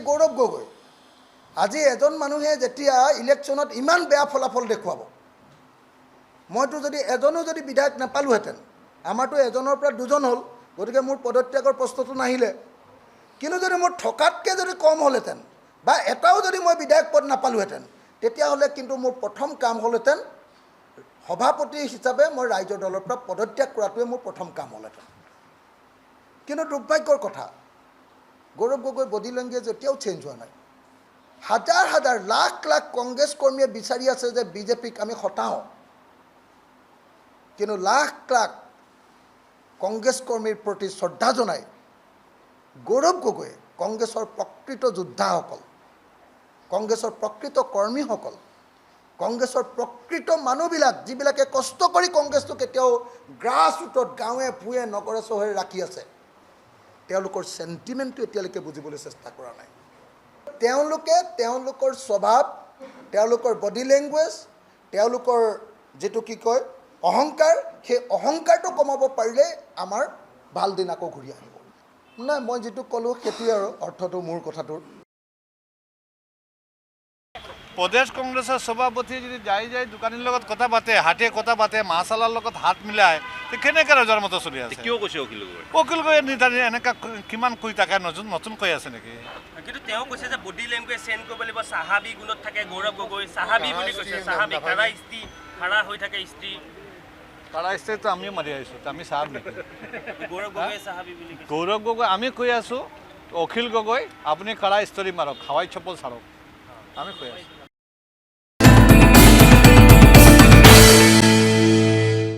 গৌৰৱ গগৈ আজি এজন মানুহে যেতিয়া ইলেকশ্যনত ইমান বেয়া ফলাফল দেখুৱাব মইতো যদি এজনো যদি বিধায়ক নাপালোহেঁতেন আমাৰতো এজনৰ পৰা দুজন হ'ল গতিকে মোৰ পদত্যাগৰ প্ৰশ্নটো নাহিলে কিন্তু যদি মোৰ থকাতকৈ যদি কম হ'লহেঁতেন বা এটাও যদি মই বিধায়ক পদ নাপালোহেঁতেন তেতিয়াহ'লে কিন্তু মোৰ প্ৰথম কাম হ'লহেঁতেন সভাপতি হিচাপে মই ৰাইজৰ দলৰ পৰা পদত্যাগ কৰাটোৱে মোৰ প্ৰথম কাম হ'লহেঁতেন কিন্তু দুৰ্ভাগ্যৰ কথা গৌৰৱ গগৈ বডি লেংগুৱেজ এতিয়াও চেঞ্জ হোৱা নাই হাজাৰ হাজাৰ লাখ লাখ কংগ্ৰেছ কৰ্মীয়ে বিচাৰি আছে যে বিজেপিক আমি হটাওঁ কিন্তু লাখ লাখ কংগ্ৰেছ কৰ্মীৰ প্ৰতি শ্ৰদ্ধা জনাই গৌৰৱ গগৈয়ে কংগ্ৰেছৰ প্ৰকৃত যোদ্ধাসকল কংগ্ৰেছৰ প্ৰকৃত কৰ্মীসকল কংগ্ৰেছৰ প্ৰকৃত মানুহবিলাক যিবিলাকে কষ্ট কৰি কংগ্ৰেছটো কেতিয়াও গ্ৰাছ ৰুটত গাঁৱে ভূঞে নগৰে চহৰে ৰাখি আছে তেওঁলোকৰ চেণ্টিমেণ্টটো এতিয়ালৈকে বুজিবলৈ চেষ্টা কৰা নাই তেওঁলোকে তেওঁলোকৰ স্বভাৱ তেওঁলোকৰ বডি লেংগুৱেজ তেওঁলোকৰ যেটো কি কয় অহংকাৰ সেই অহংকাৰটো কমাব পাৰিলে আমাৰ ভাল দিন আকৌ ঘূৰি আহিব নাই মই যেটো ক'লো সেইটোৱে আৰু অৰ্থটো মোৰ কথাটোৰ প্ৰদেশ কংগ্ৰেছৰ সভাপতি যদি যাই দোকানীৰ লগত কথা পাতে হাতে কথা পাতে মাছালাৰ লগত হাত মিলাই কেনেকৈ ৰজাৰ মতো চলি আছে কিয় কৈছে অখিল গগৈ এনেকুৱা কিমান কৈ থাকে নতুন কৈ আছে নেকি কিন্তু তেওঁ কৈছে যে বডি লেংগুৱেজ চেঞ্জ কৰিব লাগিব সাহাবী গুণত থাকে গৌৰৱ গগৈ সাহাবী বুলি কৈছে সাহাবী খাৰা ইস্তি খাৰা হৈ থাকে ইস্তি খাৰা ইস্তিটো আমিও মাৰি আহিছোঁ আমি চাহাব নেকি গৌৰৱ গগৈ সাহাবী বুলি গৌৰৱ গগৈ আমি কৈ আছোঁ অখিল গগৈ আপুনি খাৰা ইস্তৰি মাৰক হাৱাই চপ্পল চাৰক আমি কৈ আছোঁ